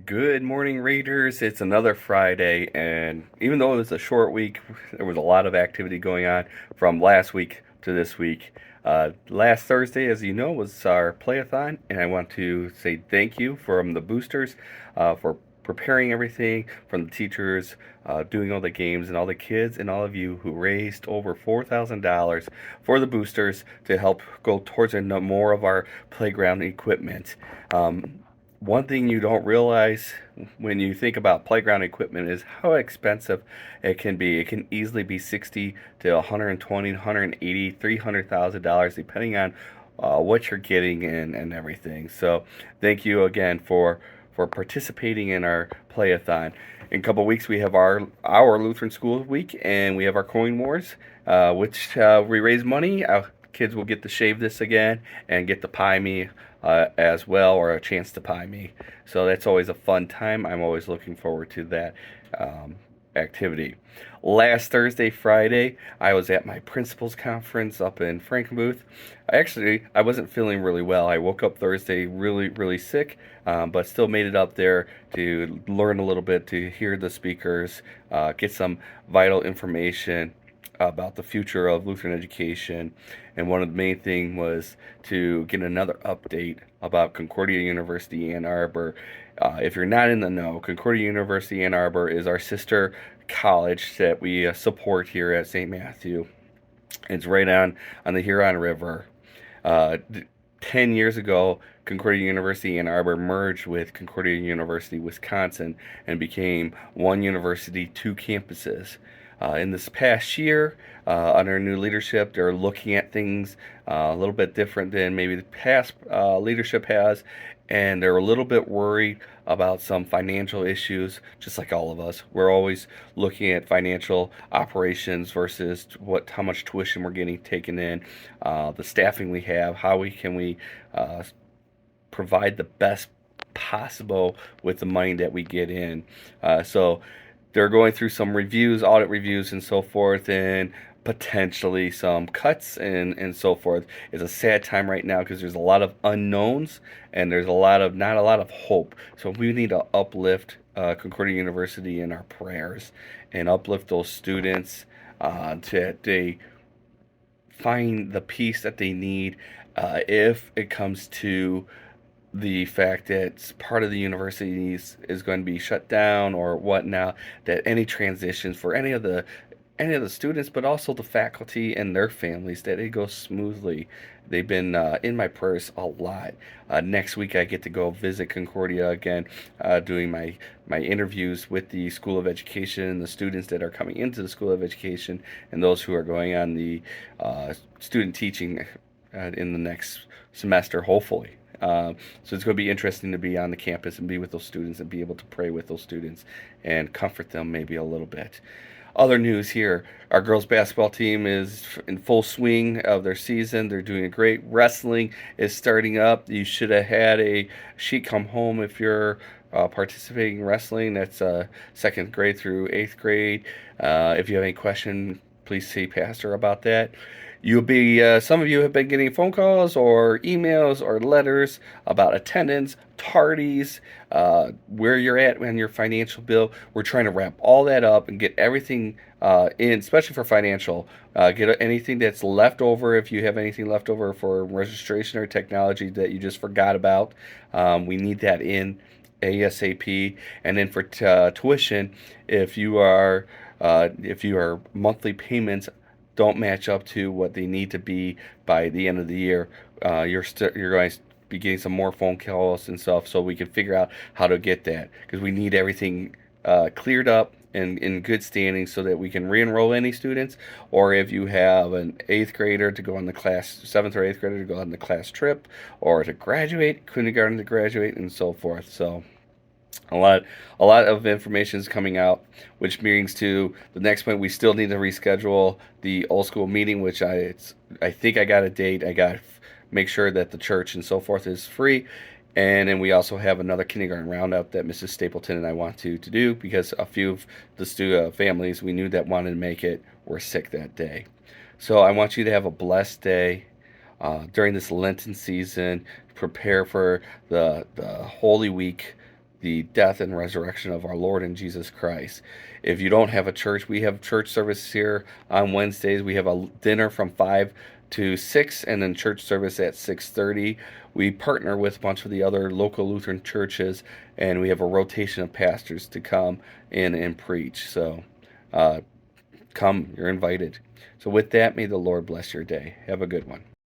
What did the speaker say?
Good morning, Raiders. It's another Friday, and even though it was a short week, there was a lot of activity going on from last week to this week. Last Thursday, as you know, was our playathon, and I want to say thank you from the boosters for preparing everything, from the teachers doing all the games, and all the kids, and all of you who raised over $4,000 for the boosters to help go towards more of our playground equipment. One thing you don't realize when you think about playground equipment is how expensive it can be. It can easily be 60 to 120, 180, $300,000 depending on what you're getting and everything. So thank you again for participating in our playathon. In a couple of weeks, we have our Lutheran School Week, and we have our Coin Wars, which we raise money. Kids will get to shave this again and get to pie me as well, or a chance to pie me. So that's always a fun time. I'm always looking forward to that activity. Last Thursday, Friday, I was at my principal's conference up in Frankenmuth. I wasn't feeling really well. I woke up Thursday really, really sick, but still made it up there to learn a little bit, to hear the speakers, get some vital information about the future of Lutheran education. And one of the main thing was to get another update about Concordia University Ann Arbor. If you're not in the know, Concordia University Ann Arbor is our sister college that we support here at St. Matthew. It's right on the Huron River. Uh, 10 years ago, Concordia University Ann Arbor merged with Concordia University Wisconsin and became one university, two campuses. In this past year, under new leadership, they're looking at things a little bit different than maybe the past leadership has, and they're a little bit worried about some financial issues, just like all of us. We're always looking at financial operations versus how much tuition we're getting taken in, the staffing we have, how we uh, provide the best possible with the money that we get in. So they're going through some reviews, audit reviews, and so forth, and potentially some cuts and so forth. It's a sad time right now because there's a lot of unknowns and there's not a lot of hope. So we need to uplift Concordia University in our prayers and uplift those students to they find the peace that they need if it comes to the fact that part of the university is going to be shut down or whatnot, that any transitions for any of the students, but also the faculty and their families, that it goes smoothly. They've been in my prayers a lot. Next week I get to go visit Concordia again, doing my interviews with the School of Education and the students that are coming into the School of Education and those who are going on the student teaching in the next semester, hopefully. So it's going to be interesting to be on the campus and be with those students and be able to pray with those students and comfort them maybe a little bit. Other news here, our girls basketball team is in full swing of their season. They're doing great. Wrestling is starting up. You should have had a sheet come home if you're participating in wrestling. That's second grade through eighth grade. If you have any question, please see Pastor about that. Some of you have been getting phone calls or emails or letters about attendance, tardies, where you're at on your financial bill. We're trying to wrap all that up and get everything in, especially for financial. Get anything that's left over, if you have anything left over for registration or technology that you just forgot about. We need that in ASAP. And then for tuition, if you are monthly payments don't match up to what they need to be by the end of the year, you're going to be getting some more phone calls and stuff, so we can figure out how to get that, because we need everything cleared up and in good standing so that we can re-enroll any students, or if you have an eighth grader to go on the class, seventh or eighth grader to go on the class trip, or to graduate, kindergarten to graduate, and so forth. So a lot of information is coming out, which brings to the next point. We still need to reschedule the old school meeting, which I think I got a date. I got to make sure that the church and so forth is free. And then we also have another kindergarten roundup that Mrs. Stapleton and I want to do, because a few of the families we knew that wanted to make it were sick that day. So I want you to have a blessed day during this Lenten season. Prepare for the Holy Week, the death and resurrection of our Lord and Jesus Christ. If you don't have a church, we have church service here on Wednesdays. We have a dinner from 5 to 6 and then church service at 6:30. We partner with a bunch of the other local Lutheran churches, and we have a rotation of pastors to come in and preach. So come, you're invited. So with that, may the Lord bless your day. Have a good one.